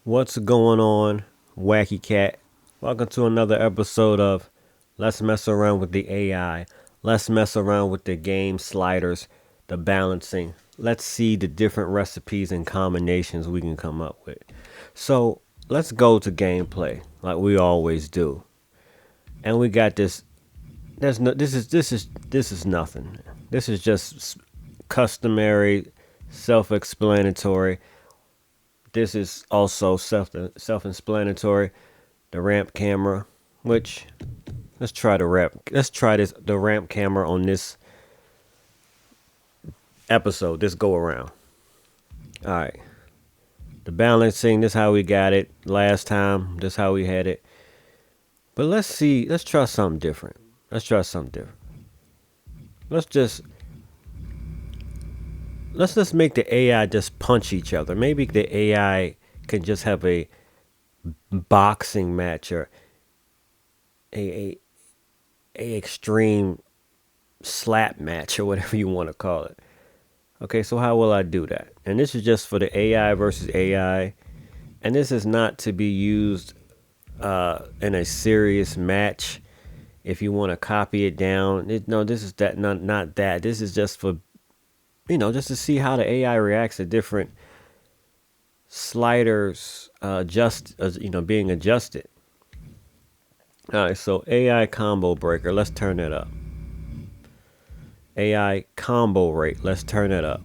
What's going on, Wacky Cat? Welcome to another episode of Let's Mess Around with the AI. Let's mess around with the game sliders, the balancing. Let's see the different recipes and combinations we can come up with. So let's go to gameplay like we always do. And we got this. There's no. This is nothing. This is just customary, self-explanatory. This is also self-explanatory. The ramp camera, which let's try the ramp camera on this episode, this go around. All right. The balancing, this how we got it last time. This how we had it. But let's try something different. Let's just let's make the AI just punch each other. Maybe the AI can just have a boxing match or a a extreme slap match or whatever you want to call it. Okay, so how will I do that? And this is just for the AI versus AI, and this is not to be used in a serious match. If you want to copy it down, no, this is that not that. This is just for just to see how the AI reacts to different sliders, being adjusted. All right, so AI combo breaker. Let's turn that up. AI combo rate. Let's turn it up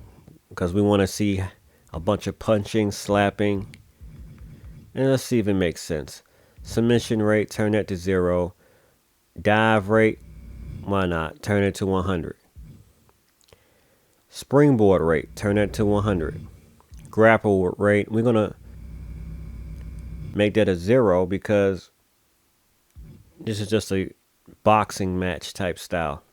because we want to see a bunch of punching, slapping, and let's see if it makes sense. Submission rate, turn that to 0. Dive rate, why not? Turn it to 100. Springboard rate, turn that to 100. Grapple rate, we're gonna make that a 0 because this is just a boxing match type style.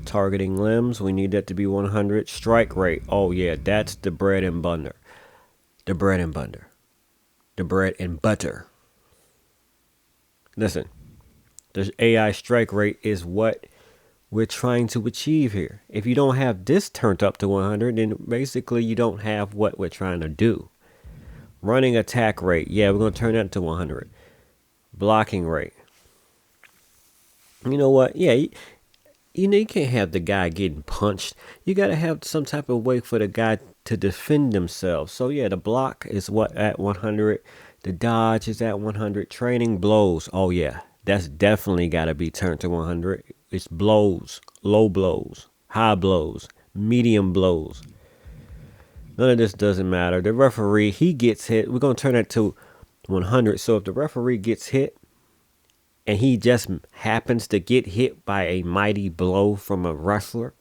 Targeting limbs, we need that to be 100. Strike rate, oh yeah, that's the bread and butter. The bread and butter. The bread and butter. Listen, the AI strike rate is what we're trying to achieve here. If you don't have this turned up to 100, then basically you don't have what we're trying to do. Running attack rate, yeah, we're going to turn that to 100. Blocking rate. You know what? Yeah, you can't have the guy getting punched. You got to have some type of way for the guy to defend themselves. So yeah, the block is at 100. The dodge is at 100. Training blows. Oh yeah, that's definitely got to be turned to 100. It's blows, low blows, high blows, medium blows. None of this doesn't matter. The referee, he gets hit. We're going to turn that to 100. So if the referee gets hit, and he just happens to get hit by a mighty blow from a wrestler,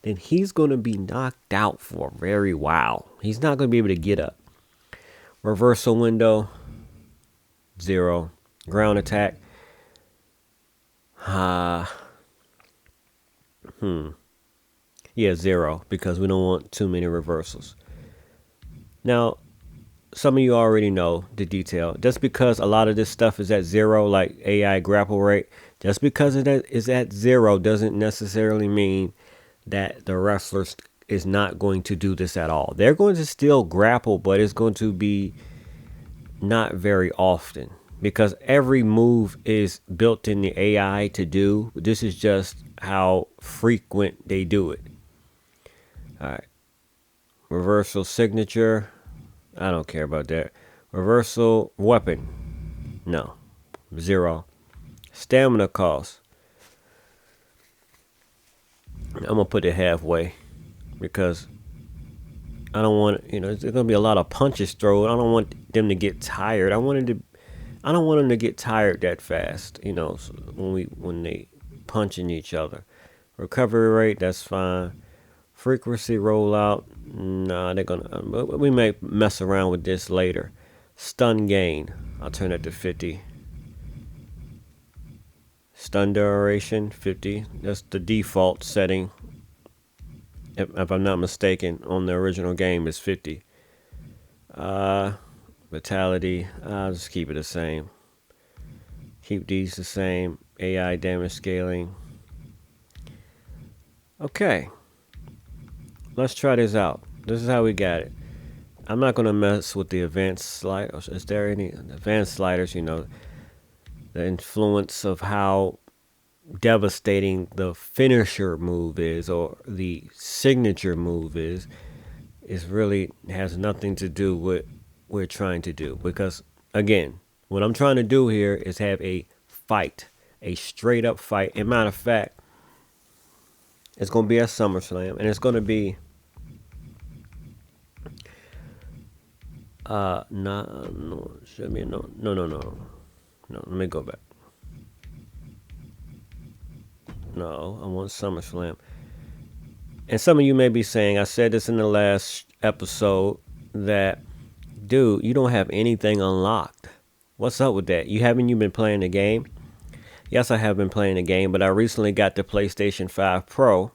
then he's going to be knocked out for a very while. He's not going to be able to get up. Reversal window, 0. Ground attack, yeah, 0, because we don't want too many reversals. Now, some of you already know the detail. Just because a lot of this stuff is at 0, like AI grapple rate, just because it is at 0 doesn't necessarily mean that the wrestler is not going to do this at all. They're going to still grapple, but it's going to be not very often because every move is built in the AI to do. This is just how frequent they do it. All right. Reversal signature. I don't care about that. Reversal weapon. No. 0. Stamina cost. I'm going to put it halfway because I don't want, there's going to be a lot of punches thrown. I don't want them to get tired. I don't want them to get tired that fast, so when they punching each other. Recovery rate, that's fine. Frequency rollout, nah, we may mess around with this later. Stun gain, I'll turn that to 50. Stun duration, 50. That's the default setting. If I'm not mistaken, on the original game is 50. Vitality, I'll just keep it the same. Keep these the same. AI damage scaling. Okay. Let's try this out. This is how we got it. I'm not going to mess with the advanced sliders. Is there any advanced sliders? You know, the influence of how devastating the finisher move is, or the signature move is really has nothing to do with what we're trying to do. Because again, what I'm trying to do here is have a fight, a straight up fight. And matter of fact, it's going to be at SummerSlam, and it's going to be no, should be no. Let me go back. No, I want SummerSlam. And some of you may be saying, I said this in the last episode, that, dude, you don't have anything unlocked. What's up with that? Haven't been playing the game? Yes, I have been playing the game, but I recently got the PlayStation 5 Pro.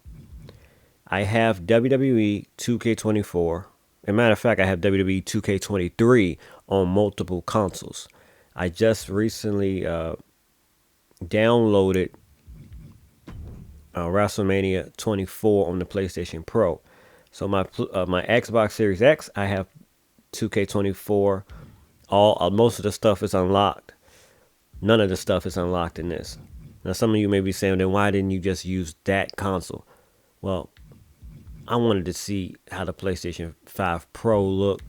I have WWE 2K24. As a matter of fact, I have WWE 2K23 on multiple consoles. I just recently downloaded WrestleMania 24 on the PlayStation Pro. So my Xbox Series X, I have 2K24. Most of the stuff is unlocked. None of the stuff is unlocked in this. Now, some of you may be saying, then why didn't you just use that console? Well, I wanted to see how the PlayStation 5 Pro looked,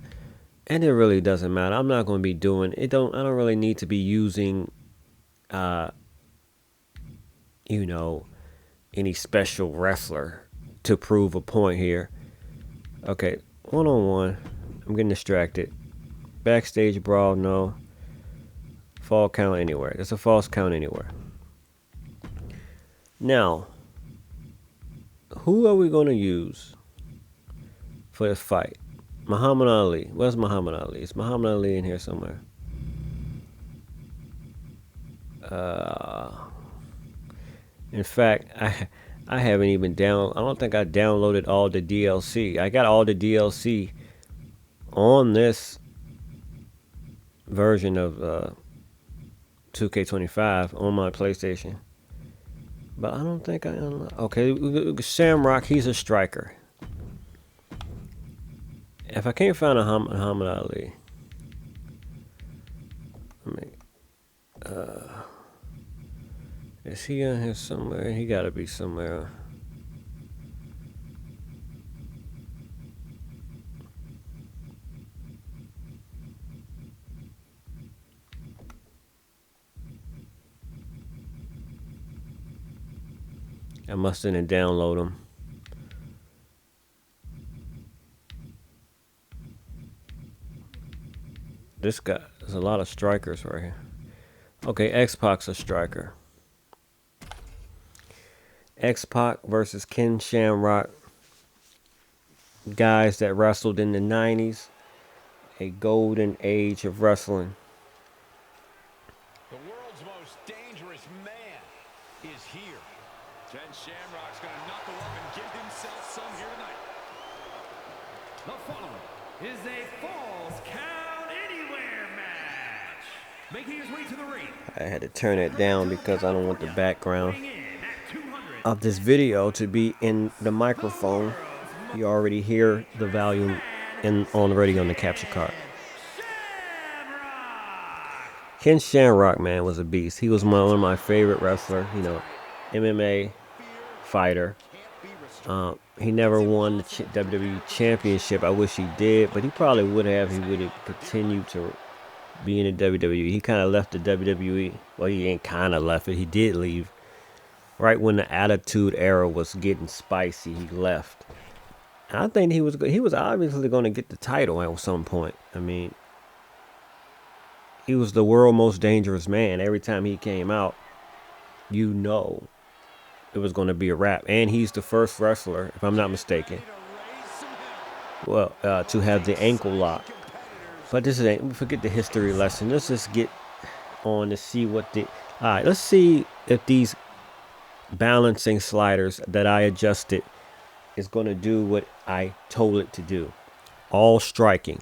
and it really doesn't matter. I'm not going to be doing it. I don't really need to be using, any special wrestler to prove a point here. Okay, 1-on-1. I'm getting distracted. Backstage brawl, no. Fall count anywhere. There's a false count anywhere. Now, who are we going to use for this fight? Muhammad Ali. Where's Muhammad Ali? Is Muhammad Ali in here somewhere? In fact, I haven't even I don't think I downloaded all the DLC. I got all the DLC on this version of 2K25 on my PlayStation. But I don't think I unlocked. Okay, Shamrock, he's a striker. If I can't find a Muhammad Ali, is he in here somewhere? He gotta be somewhere. I must didn't download him. This guy, there's a lot of strikers right here. Okay, X-Pac's a striker. X-Pac versus Ken Shamrock. Guys that wrestled in the 90s. A golden age of wrestling. The world's most dangerous man is here. Ken Shamrock's going to knuckle up and give himself some here tonight. The following is a Falls Count Anywhere match. Making his way to the ring. I had to turn it down because I don't want the background of this video to be in the microphone. You already hear the volume already on the capture card. Ken Shamrock, man, was a beast. He was one of my favorite wrestlers, MMA fighter. He never won the WWE Championship. I wish he did, but he probably would have. He would have continued to be in the WWE. He kind of left the WWE. Well, he ain't kind of left it. He did leave. Right when the Attitude Era was getting spicy, he left. And I think he was obviously going to get the title at some point. I mean, he was the world's most dangerous man. Every time he came out, it was going to be a wrap. And he's the first wrestler, if I'm not mistaken, to have the ankle lock. But forget the history lesson. Let's just get on to see all right, let's see if these balancing sliders that I adjusted is going to do what I told it to do. All striking.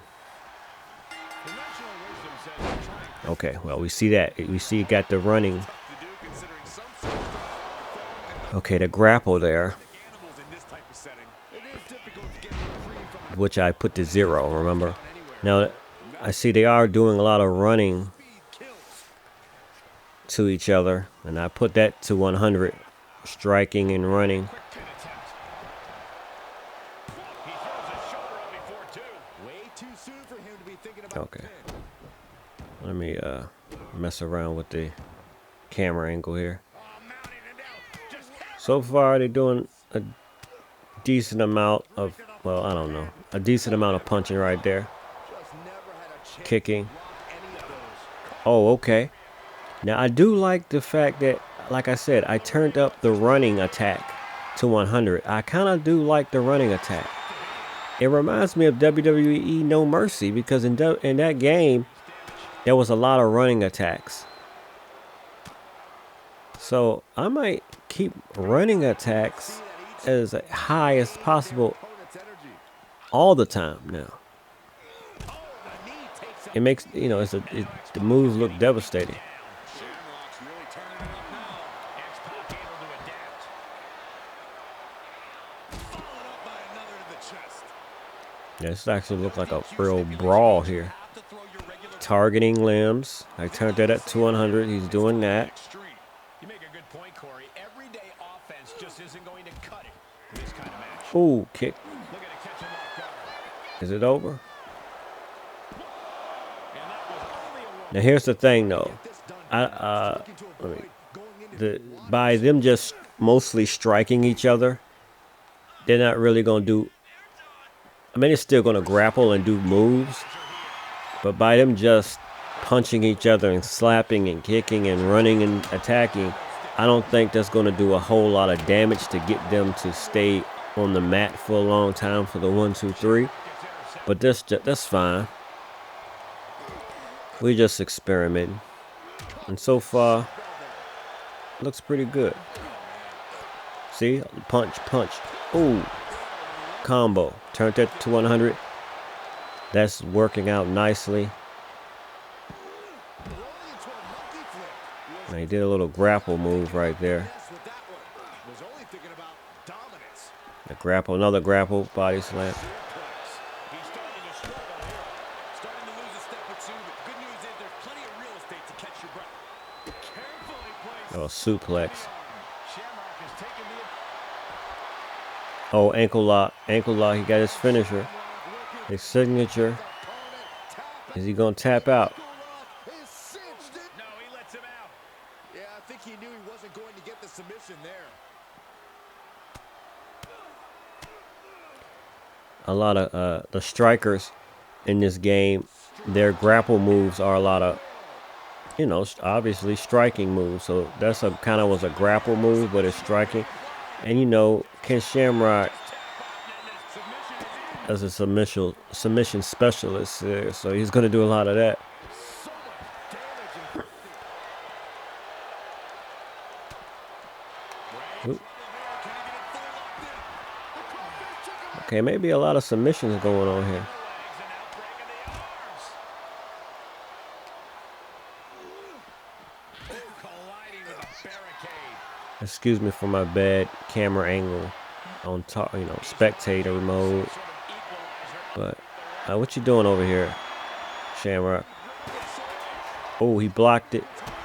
Okay, well, we see that. We see it got the running. Okay, the grapple there, which I put to 0, remember? Now, I see they are doing a lot of running to each other, and I put that to 100, striking and running. Okay. Let me mess around with the camera angle here. So far, they're doing a decent amount of, well, I don't know, a decent amount of punching right there. Kicking. Oh, okay. Now, I do like the fact that, like I said, I turned up the running attack to 100. I kind of do like the running attack. It reminds me of WWE No Mercy, because in that game, there was a lot of running attacks. So I might keep running attacks as high as possible all the time now. It makes, you know, the moves look devastating. Yeah, this actually looks like a real brawl here. Targeting limbs. I turned that up to 100. He's doing that. You make a good point, Corey. Everyday offense just isn't going to cut it in this kind of match. Ooh, kick. Look at it catch him off guard. Is it over? Now here's the thing, though. By them just mostly striking each other, they're not really gonna do. I mean, they're still gonna grapple and do moves, but by them just punching each other and slapping and kicking and running and attacking, I don't think that's gonna do a whole lot of damage to get them to stay on the mat for a long time for the 1, 2, 3. But that's fine. We're just experimenting, and so far, looks pretty good. See, punch, punch. Ooh, combo. Turned that to 100. That's working out nicely. Now he did a little grapple move right there. The grapple, another grapple, body slam. Oh, suplex. Oh, ankle lock. Ankle lock. He got his finisher. His signature. Is he going to tap out? No, he lets him out. Yeah, I think he knew he wasn't going to get the submission there. A lot of the strikers in this game, their grapple moves are a lot of, you know, obviously striking moves. So that's a kind of was a grapple move, but it's striking. And, you know, Ken Shamrock as a submission specialist, so he's going to do a lot of that. Ooh. Okay, maybe a lot of submissions going on here. Excuse me for my bad camera angle on top, you know, spectator mode. But what you doing over here, Shamrock? Oh, he blocked it.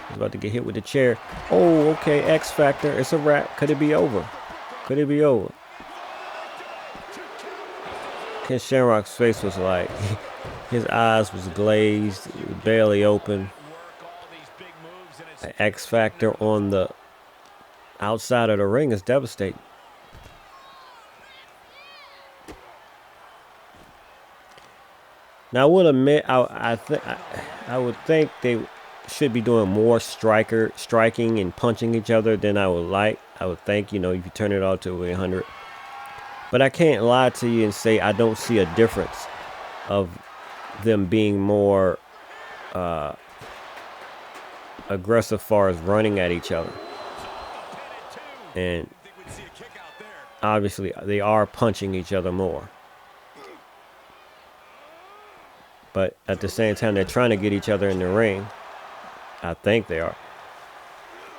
He's about to get hit with the chair. Oh, okay, X Factor. It's a wrap. Could it be over? Could it be over? Ken Shamrock's face was like, his eyes was glazed, barely open. An X Factor on the outside of the ring is devastating. Now I will admit, I would think they should be doing more striking and punching each other than I would like. I would think, you know, if you turn it all to 100. But I can't lie to you and say I don't see a difference of them being more aggressive as far as running at each other. And obviously they are punching each other more. But at the same time, they're trying to get each other in the ring. I think they are.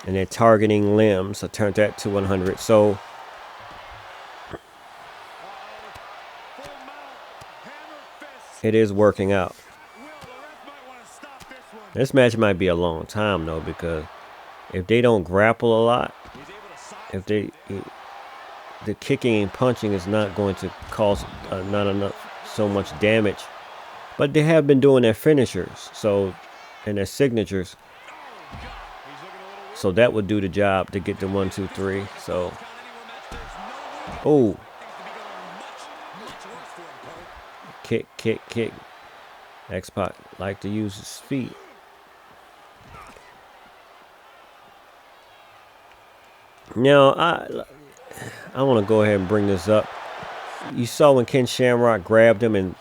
And they're targeting limbs. I turned that to 100. So it is working out. Will, the ref might want to stop this one. This match might be a long time though, because if they don't grapple a lot, He's able to silence if they the kicking and punching is not going to cause not enough so much damage. But they have been doing their finishers, so and their signatures. So that would do the job to get the 1, 2, 3. So, oh, kick, kick, kick. X-Pac like to use his feet. Now, I want to go ahead and bring this up. You saw when Ken Shamrock grabbed him and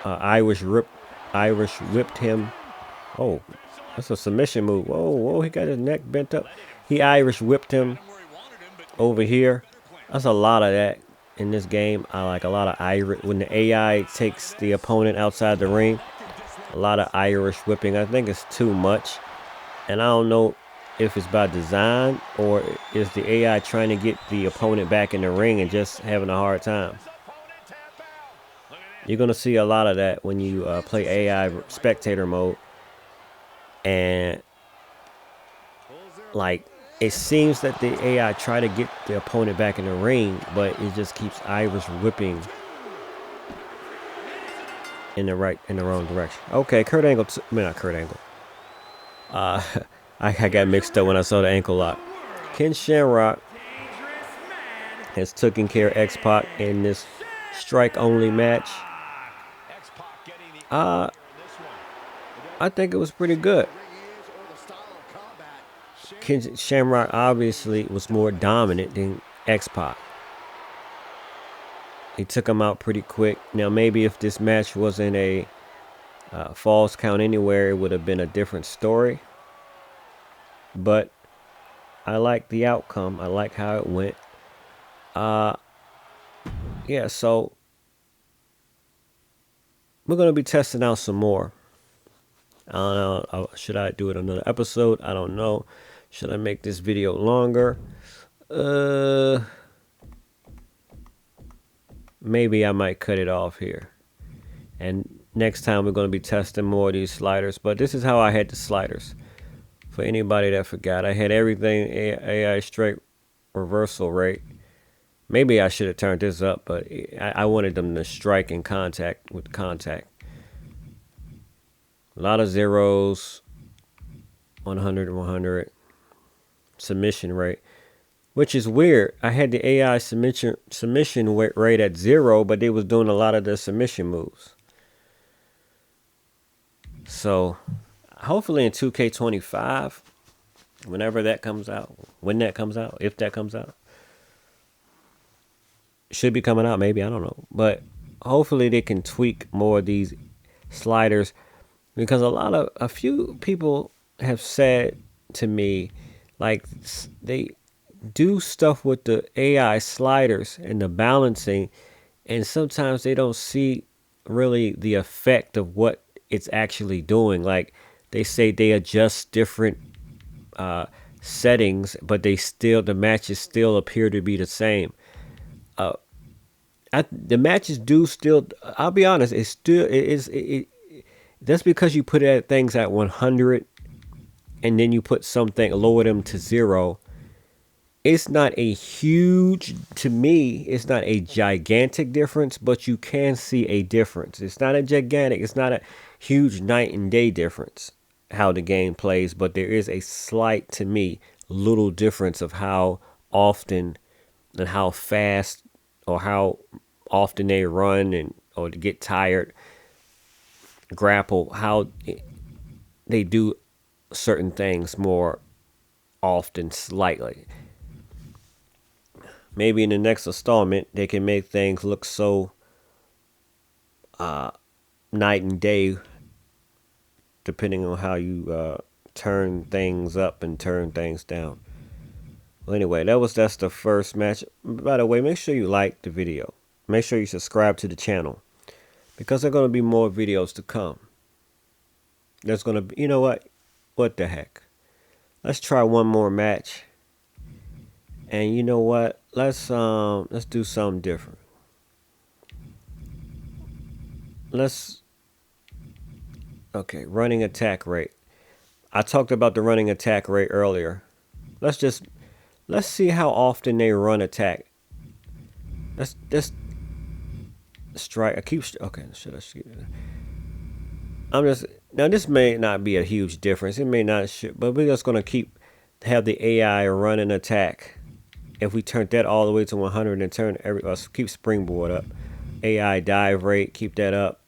Irish whipped him. Oh, that's a submission move. Whoa, whoa, he got his neck bent up. He Irish whipped him over here. That's a lot of that in this game. I like a lot of Irish. When the AI takes the opponent outside the ring, a lot of Irish whipping. I think it's too much. And I don't know if it's by design or is the AI trying to get the opponent back in the ring and just having a hard time. You're going to see a lot of that when you play AI spectator mode. And like it seems that the AI try to get the opponent back in the ring, but it just keeps Irish whipping in the wrong direction. Okay, Kurt Angle, not Kurt Angle. I got mixed up when I saw the ankle lock. Ken Shamrock has taken care of X-Pac in this strike only match. I think it was pretty good. Ken Shamrock obviously was more dominant than X-Pac. He took him out pretty quick. Now, maybe if this match wasn't a Falls Count Anywhere, it would have been a different story. But I like the outcome. I like how it went. Yeah, so we're going to be testing out some more. I don't know. Should I do it another episode? I don't know. Should I make this video longer? Maybe I might cut it off here. And next time we're going to be testing more of these sliders. But this is how I had the sliders. For anybody that forgot, I had everything AI straight reversal rate. Maybe I should have turned this up, but I wanted them to strike in contact with contact. A lot of zeros, 100, 100. Submission rate, which is weird. I had the AI submission rate at 0, but they was doing a lot of the submission moves. So hopefully in 2K25, whenever that comes out, if that comes out, should be coming out maybe, I don't know, but hopefully they can tweak more of these sliders, because a few people have said to me, like, they do stuff with the AI sliders and the balancing, and sometimes they don't see really the effect of what it's actually doing. Like, they say they adjust different settings, but the matches still appear to be the same. The matches do still, I'll be honest, that's because you put things at 100 and then you put lower them to 0. It's not a huge, to me, it's not a gigantic difference, but you can see a difference. It's not a gigantic, it's not a huge night and day difference how the game plays, but there is a slight, to me, little difference of how often and how fast or how often they run or to get tired, grapple, how they do certain things more often, slightly. Maybe in the next installment they can make things look so night and day, depending on how you turn things up and turn things down. Well, anyway, that's the first match. By the way, make sure you like the video. Make sure you subscribe to the channel, because there are going to be more videos to come. There's going to be, you know what the heck, let's try one more match. And you know what, let's do something different. let's okay, running attack rate. I talked about the running attack rate earlier. Let's see how often they run attack. Let's strike. I keep okay. Should I shoot? I'm just now. This may not be a huge difference. It may not, but we're just gonna have the AI run an attack. If we turn that all the way to 100 and turn keep springboard up, AI dive rate, keep that up.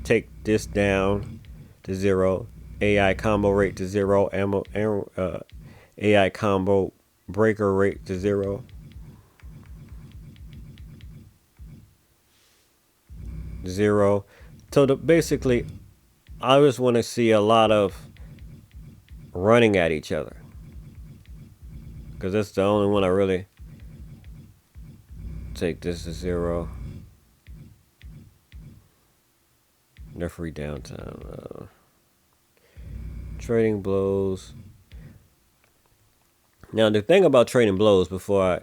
Take this down to 0. AI combo rate to 0. AI combo breaker rate to 0. 0. So basically, I just want to see a lot of running at each other. Because that's the only one I really take this to 0. Referee downtime. Trading blows. Now, the thing about trading blows, before I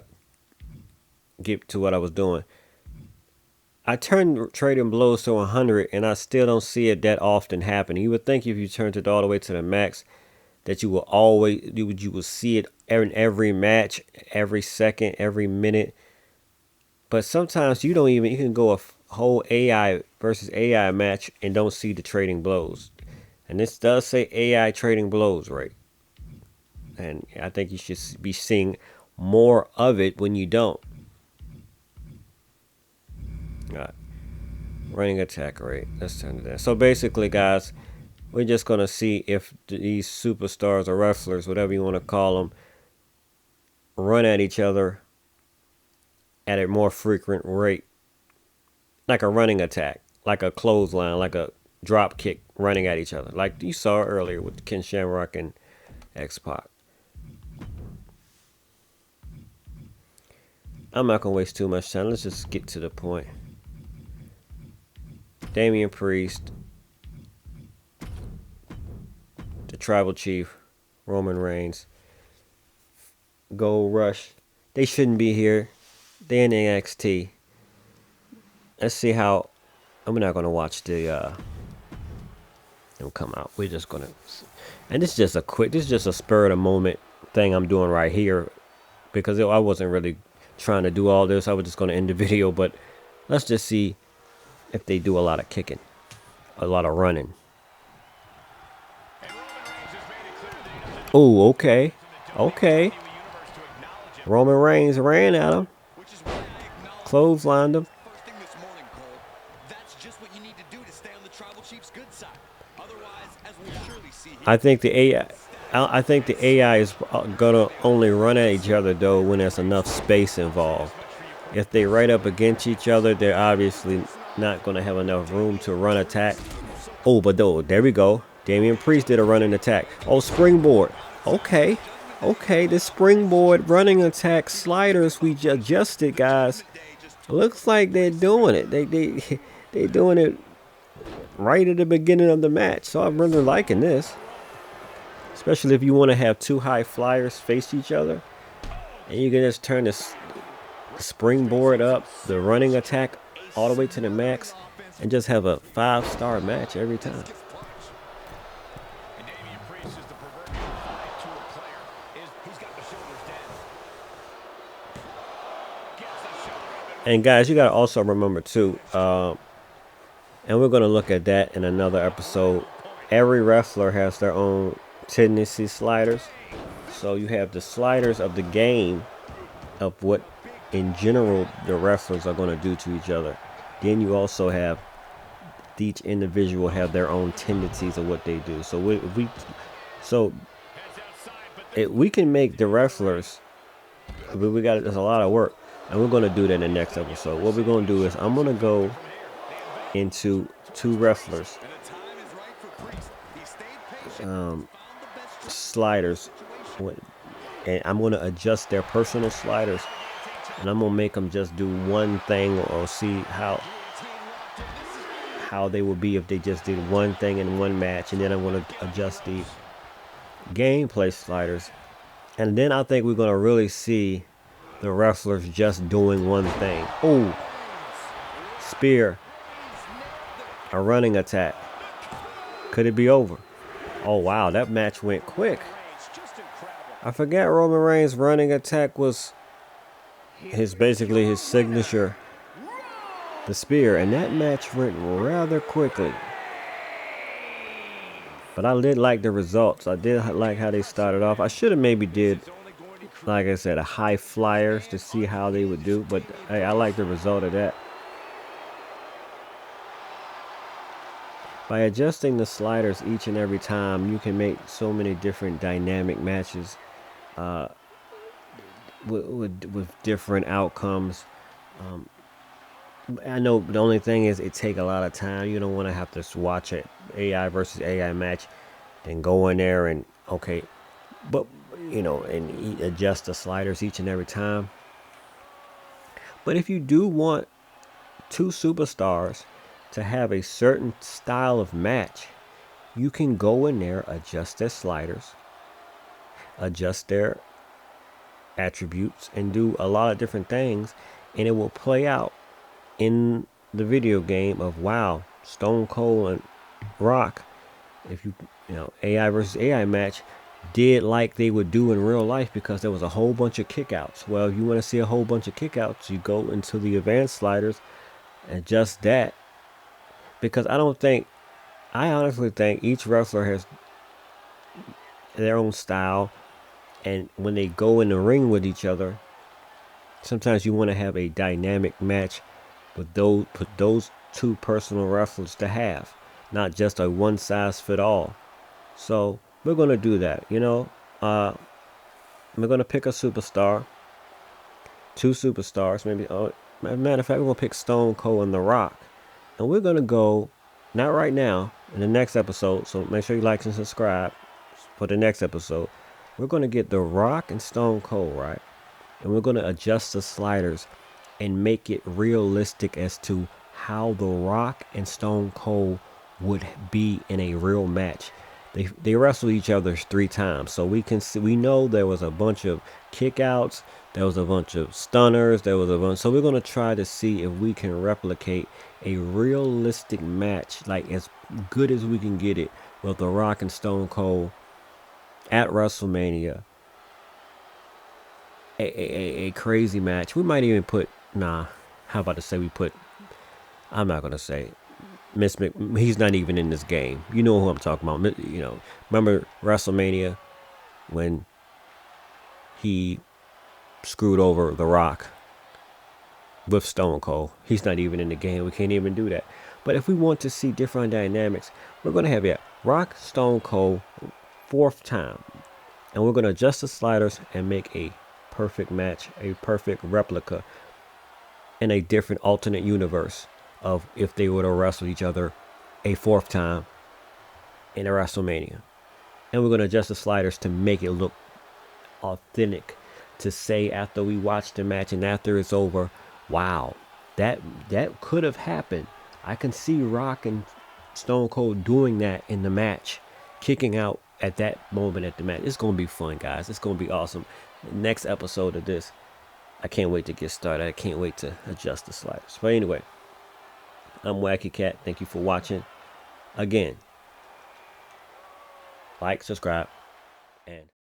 get to what I was doing, I turned trading blows to 100, and I still don't see it that often happening. You would think if you turned it all the way to the max, that you will see it in every match, every second, every minute. But sometimes you can go a whole AI versus AI match and don't see the trading blows. And this does say AI trading blows, right? And I think you should be seeing more of it when you don't. All right. Running attack rate. Let's turn to that. So basically, guys, we're just going to see if these superstars or wrestlers, whatever you want to call them, run at each other at a more frequent rate. Like a running attack, like a clothesline, like a drop kick running at each other. Like you saw earlier with Ken Shamrock and X-Pac. I'm not going to waste too much time. Let's just get to the point. Damian Priest, the Tribal Chief, Roman Reigns, Gold Rush. They shouldn't be here. They're in NXT. Let's see how. I'm not gonna watch them come out. We're just gonna, and this is just a spur of the moment thing I'm doing right here, because I wasn't really trying to do all this. I was just gonna end the video, but let's just see if they do a lot of kicking, a lot of running. Oh, okay. Roman Reigns ran at him, clotheslined him. I think the AI is gonna only run at each other though when there's enough space involved. If they right up against each other, they're obviously not gonna have enough room to run attack. Oh, but though, there we go. Damian Priest did a running attack. Oh, springboard. Okay, the springboard running attack sliders we adjusted, guys. Looks like they're doing it. They're doing it right at the beginning of the match. So I'm really liking this. Especially if you want to have two high flyers face each other. And you can just turn this springboard up, the running attack all the way to the max, and just have a 5-star match every time. And guys, you got to also remember too, and we're going to look at that in another episode. Every wrestler has their own tendency sliders. So you have the sliders of the game of what in general the wrestlers are going to do to each other. Then you also have each individual have their own tendencies of what they do. So we can make the wrestlers, but there's a lot of work, and we're going to do that in the next episode. What we're going to do is I'm going to go into two wrestlers sliders, and I'm going to adjust their personal sliders, and I'm going to make them just do one thing, or see how they would be if they just did one thing in one match. And then I'm going to adjust the gameplay sliders, and then I think we're going to really see the wrestlers just doing one thing. Oh, spear. A running attack. Could it be over? Oh, wow. That match went quick. I forget Roman Reigns' running attack was basically his signature, the spear. And that match went rather quickly. But I did like the results. I did like how they started off. I should have maybe did, like I said, a high flyers to see how they would do. But hey, I like the result of that. By adjusting the sliders each and every time, you can make so many different dynamic matches with different outcomes. I know the only thing is it take a lot of time. You don't want to have to watch an AI versus AI match and go in there and, okay, but, you know, and adjust the sliders each and every time. But if you do want two superstars to have a certain style of match, you can go in there, adjust their sliders, adjust their attributes, and do a lot of different things, and it will play out in the video game of, wow, Stone Cold and Rock, if you know, AI versus AI match, did like they would do in real life, because there was a whole bunch of kickouts. Well, if you want to see a whole bunch of kickouts, you go into the advanced sliders, adjust that, because I honestly think each wrestler has their own style, and when they go in the ring with each other, sometimes you want to have a dynamic match with those two personal wrestlers to have, not just a one size fit all. So we're gonna do that. You know, we're gonna pick a superstar, two superstars, maybe. Oh, matter of fact, we're gonna pick Stone Cold and The Rock, and we're gonna go, not right now, in the next episode. So make sure you like and subscribe for the next episode. We're gonna get The Rock and Stone Cold, right? And we're gonna adjust the sliders and make it realistic as to how The Rock and Stone Cold would be in a real match. They wrestled each other 3 times, so we know there was a bunch of kickouts, there was a bunch of stunners, so we're gonna try to see if we can replicate a realistic match, like as good as we can get it, with The Rock and Stone Cold at WrestleMania. A crazy match. We might even put, how about to say we put, I'm not gonna say he's not even in this game. You know who I'm talking about. You know, remember WrestleMania when he screwed over The Rock with Stone Cold? He's not even in the game. We can't even do that. But if we want to see different dynamics, we're gonna have Rock, Stone Cold, 4th time, and we're gonna adjust the sliders and make a perfect match, a perfect replica in a different alternate universe of if they were to wrestle each other a 4th time in a WrestleMania. And we're going to adjust the sliders to make it look authentic, to say after we watch the match and after it's over, wow, that could have happened. I can see Rock and Stone Cold doing that in the match, kicking out at that moment at the match. It's going to be fun, guys. It's going to be awesome. The next episode of this, I can't wait to get started. I can't wait to adjust the sliders. But anyway, I'm Wacky Cat. Thank you for watching. Again, like, subscribe, and